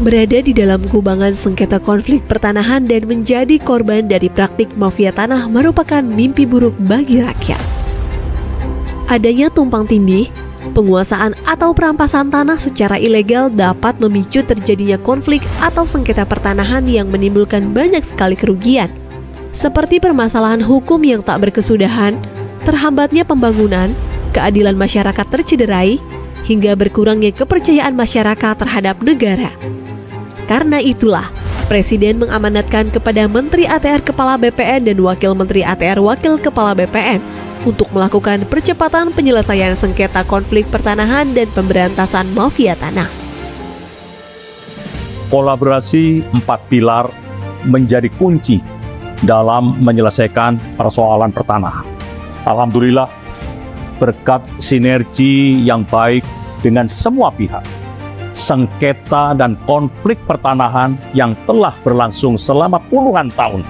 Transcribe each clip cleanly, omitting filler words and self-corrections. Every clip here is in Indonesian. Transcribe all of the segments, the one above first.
berada di dalam kubangan sengketa konflik pertanahan dan menjadi korban dari praktik mafia tanah merupakan mimpi buruk bagi rakyat. Adanya tumpang tindih, penguasaan atau perampasan tanah secara ilegal dapat memicu terjadinya konflik atau sengketa pertanahan yang menimbulkan banyak sekali kerugian, seperti permasalahan hukum yang tak berkesudahan, terhambatnya pembangunan, keadilan masyarakat tercederai, hingga berkurangnya kepercayaan masyarakat terhadap negara. Karena itulah, Presiden mengamanatkan kepada Menteri ATR Kepala BPN dan Wakil Menteri ATR Wakil Kepala BPN untuk melakukan percepatan penyelesaian sengketa konflik pertanahan dan pemberantasan mafia tanah. Kolaborasi 4 pilar menjadi kunci dalam menyelesaikan persoalan pertanahan. Alhamdulillah, berkat sinergi yang baik dengan semua pihak, sengketa dan konflik pertanahan yang telah berlangsung selama puluhan tahun,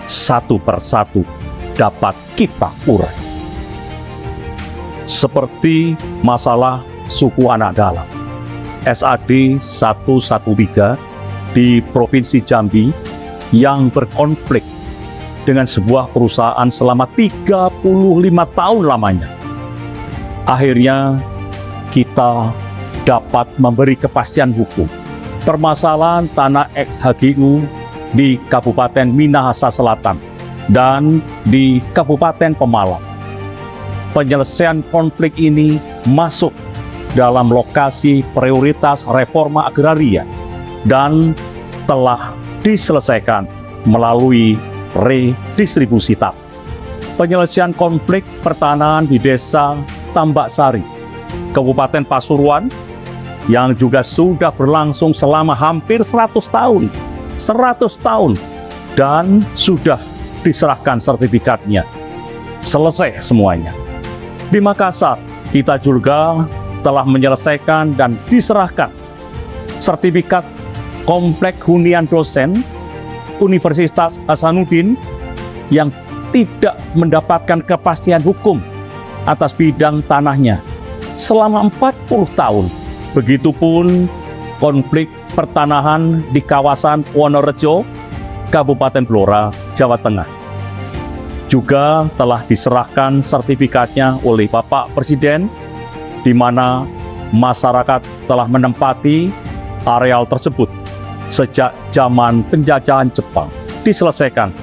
satu persatu dapat kita urai. Seperti masalah suku anak dalam, SAD 113 di Provinsi Jambi yang berkonflik dengan sebuah perusahaan selama 35 tahun lamanya. Akhirnya kita dapat memberi kepastian hukum. Permasalahan tanah ex-HGU di Kabupaten Minahasa Selatan dan di Kabupaten Pemalang. Penyelesaian konflik ini masuk dalam lokasi prioritas reforma agraria dan telah diselesaikan melalui redistribusi tanah. Penyelesaian konflik pertanahan di Desa Tambak Sari, Kabupaten Pasuruan, yang juga sudah berlangsung selama hampir 100 tahun, dan sudah diserahkan sertifikatnya. Selesai semuanya. Di Makassar, kita juga telah menyelesaikan dan diserahkan sertifikat komplek hunian dosen Universitas Hasanuddin yang tidak mendapatkan kepastian hukum atas bidang tanahnya selama 40 tahun. Begitupun konflik pertanahan di kawasan Wonorejo, Kabupaten Blora, Jawa Tengah. Juga telah diserahkan sertifikatnya oleh Bapak Presiden, di mana masyarakat telah menempati areal tersebut sejak zaman penjajahan Jepang. Diselesaikan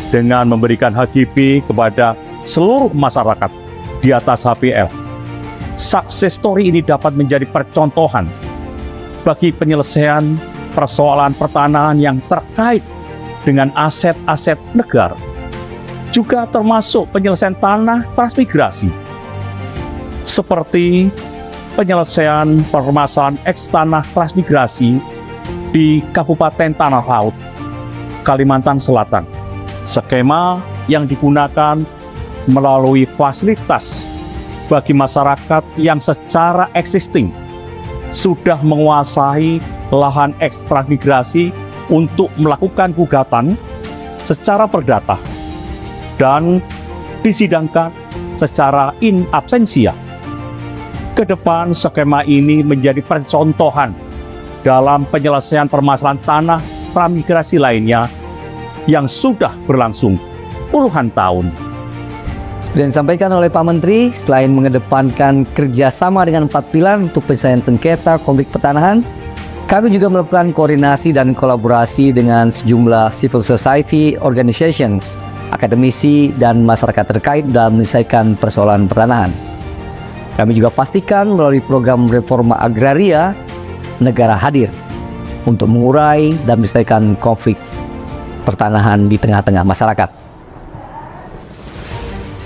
dengan memberikan HGB kepada seluruh masyarakat di atas HPL. Success story ini dapat menjadi percontohan bagi penyelesaian persoalan pertanahan yang terkait dengan aset-aset negara. Juga termasuk penyelesaian tanah transmigrasi, seperti penyelesaian permasalahan eks-tanah transmigrasi di Kabupaten Tanah Laut, Kalimantan Selatan. Skema yang digunakan melalui fasilitas bagi masyarakat yang secara existing sudah menguasai lahan ekstransmigrasi untuk melakukan gugatan secara perdata dan disidangkan secara in absentia. Kedepan skema ini menjadi percontohan dalam penyelesaian permasalahan tanah transmigrasi lainnya yang sudah berlangsung puluhan tahun. Dan disampaikan oleh Pak Menteri, selain mengedepankan kerjasama dengan 4 pilar untuk penyelesaian sengketa konflik pertanahan, kami juga melakukan koordinasi dan kolaborasi dengan sejumlah civil society organizations, akademisi, dan masyarakat terkait dalam menyelesaikan persoalan pertanahan. Kami juga pastikan melalui program reforma agraria, negara hadir untuk mengurai dan menyelesaikan konflik pertanahan di tengah-tengah masyarakat.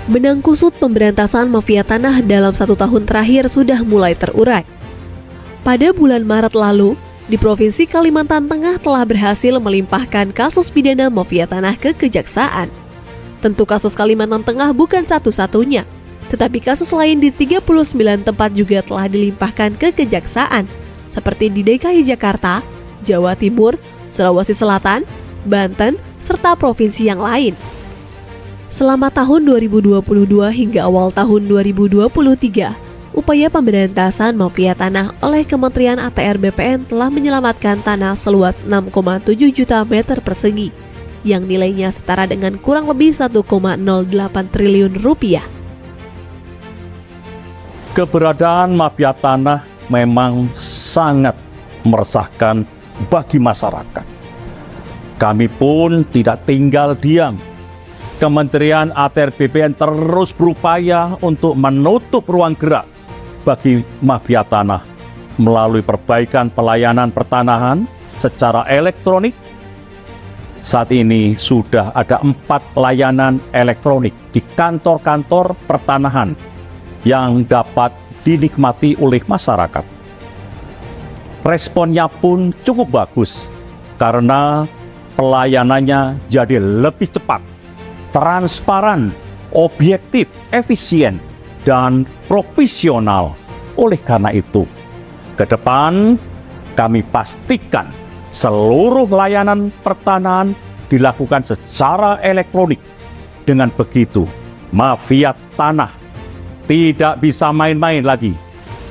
Benang kusut pemberantasan mafia tanah dalam 1 tahun terakhir sudah mulai terurai. Pada bulan Maret lalu, di Provinsi Kalimantan Tengah telah berhasil melimpahkan kasus pidana mafia tanah ke Kejaksaan. Tentu kasus Kalimantan Tengah bukan satu-satunya, tetapi kasus lain di 39 tempat juga telah dilimpahkan ke Kejaksaan, seperti di DKI Jakarta, Jawa Timur, Sulawesi Selatan, Banten, serta provinsi yang lain. Selama tahun 2022 hingga awal tahun 2023, upaya pemberantasan mafia tanah oleh Kementerian ATR BPN telah menyelamatkan tanah seluas 6,7 juta meter persegi, yang nilainya setara dengan kurang lebih 1,08 triliun rupiah. Keberadaan mafia tanah memang sangat meresahkan bagi masyarakat. Kami pun tidak tinggal diam. Kementerian ATR BPN terus berupaya untuk menutup ruang gerak bagi mafia tanah melalui perbaikan pelayanan pertanahan secara elektronik. Saat ini sudah ada 4 layanan elektronik di kantor-kantor pertanahan yang dapat dinikmati oleh masyarakat. Responnya pun cukup bagus karena pelayanannya jadi lebih cepat, transparan, objektif, efisien, dan profesional. Oleh karena itu, ke depan kami pastikan seluruh layanan pertanahan dilakukan secara elektronik. Dengan begitu, mafia tanah tidak bisa main-main lagi.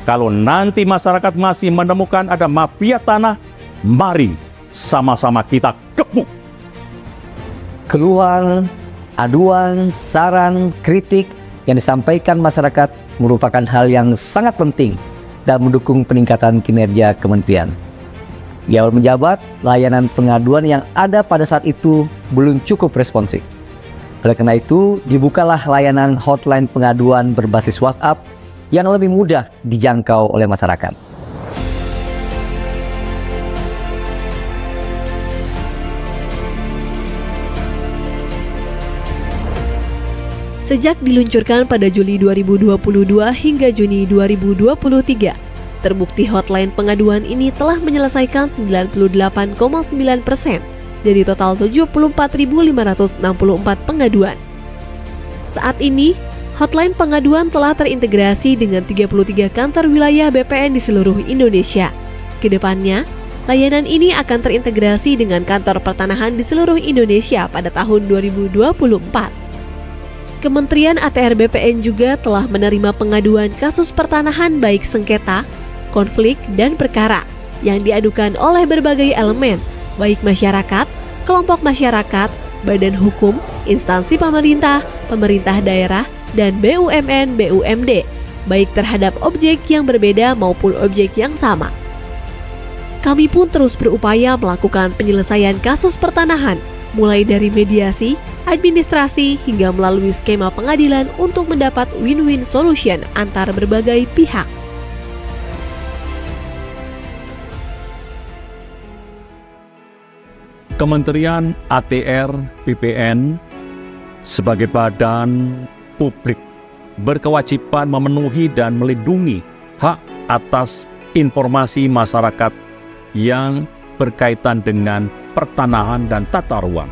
Kalau nanti masyarakat masih menemukan ada mafia tanah, mari sama-sama kita gebuk. Keluhan, aduan, saran, kritik yang disampaikan masyarakat merupakan hal yang sangat penting dan mendukung peningkatan kinerja kementerian. Di awal menjabat, layanan pengaduan yang ada pada saat itu belum cukup responsif. Oleh karena itu, dibukalah layanan hotline pengaduan berbasis WhatsApp yang lebih mudah dijangkau oleh masyarakat. Sejak diluncurkan pada Juli 2022 hingga Juni 2023, terbukti hotline pengaduan ini telah menyelesaikan 98,9% dari total 74.564 pengaduan. Saat ini, hotline pengaduan telah terintegrasi dengan 33 kantor wilayah BPN di seluruh Indonesia. Kedepannya, layanan ini akan terintegrasi dengan kantor pertanahan di seluruh Indonesia pada tahun 2024. Kementerian ATR BPN juga telah menerima pengaduan kasus pertanahan baik sengketa, konflik, dan perkara yang diadukan oleh berbagai elemen, baik masyarakat, kelompok masyarakat, badan hukum, instansi pemerintah, pemerintah daerah, dan BUMN/BUMD, baik terhadap objek yang berbeda maupun objek yang sama. Kami pun terus berupaya melakukan penyelesaian kasus pertanahan, mulai dari mediasi, administrasi, hingga melalui skema pengadilan untuk mendapat win-win solution antar berbagai pihak. Kementerian ATR BPN sebagai badan publik berkewajiban memenuhi dan melindungi hak atas informasi masyarakat yang berkaitan dengan pertanahan dan tata ruang.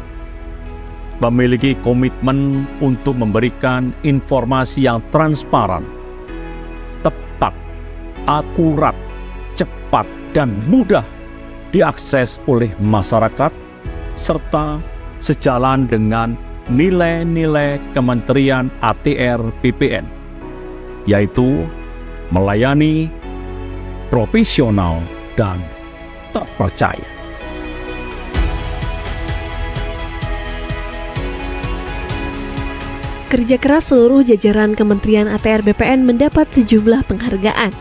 Memiliki komitmen untuk memberikan informasi yang transparan, tepat, akurat, cepat, dan mudah diakses oleh masyarakat, serta sejalan dengan nilai-nilai Kementerian ATR BPN, yaitu melayani, profesional, dan terpercaya. Kerja keras seluruh jajaran Kementerian ATR BPN mendapat sejumlah penghargaan,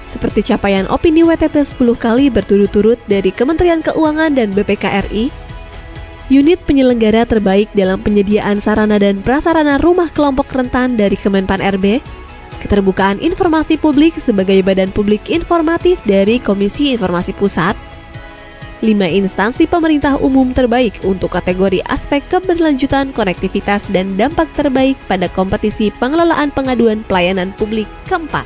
seperti capaian opini WTP 10 kali berturut-turut dari Kementerian Keuangan dan BPKRI, unit penyelenggara terbaik dalam penyediaan sarana dan prasarana rumah kelompok rentan dari Kemenpan RB, keterbukaan informasi publik sebagai badan publik informatif dari Komisi Informasi Pusat, 5 instansi pemerintah umum terbaik untuk kategori aspek keberlanjutan konektivitas dan dampak terbaik pada kompetisi pengelolaan pengaduan pelayanan publik keempat.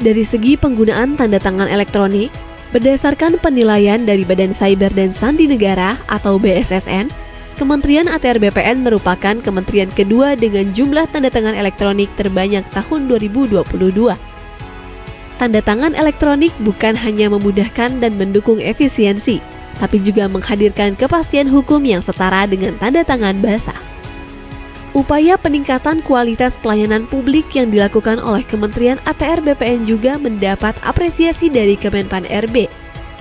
Dari segi penggunaan tanda tangan elektronik, berdasarkan penilaian dari Badan Cyber dan Sandi Negara atau BSSN, Kementerian ATR BPN merupakan kementerian kedua dengan jumlah tanda tangan elektronik terbanyak tahun 2022. Tanda tangan elektronik bukan hanya memudahkan dan mendukung efisiensi, tapi juga menghadirkan kepastian hukum yang setara dengan tanda tangan basah. Upaya peningkatan kualitas pelayanan publik yang dilakukan oleh Kementerian ATR BPN juga mendapat apresiasi dari Kemenpan RB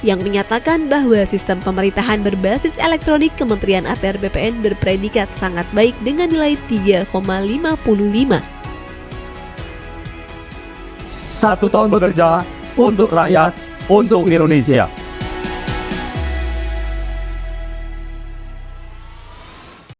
yang menyatakan bahwa sistem pemerintahan berbasis elektronik Kementerian ATR BPN berpredikat sangat baik dengan nilai 3,55. 1 tahun bekerja untuk rakyat, untuk Indonesia.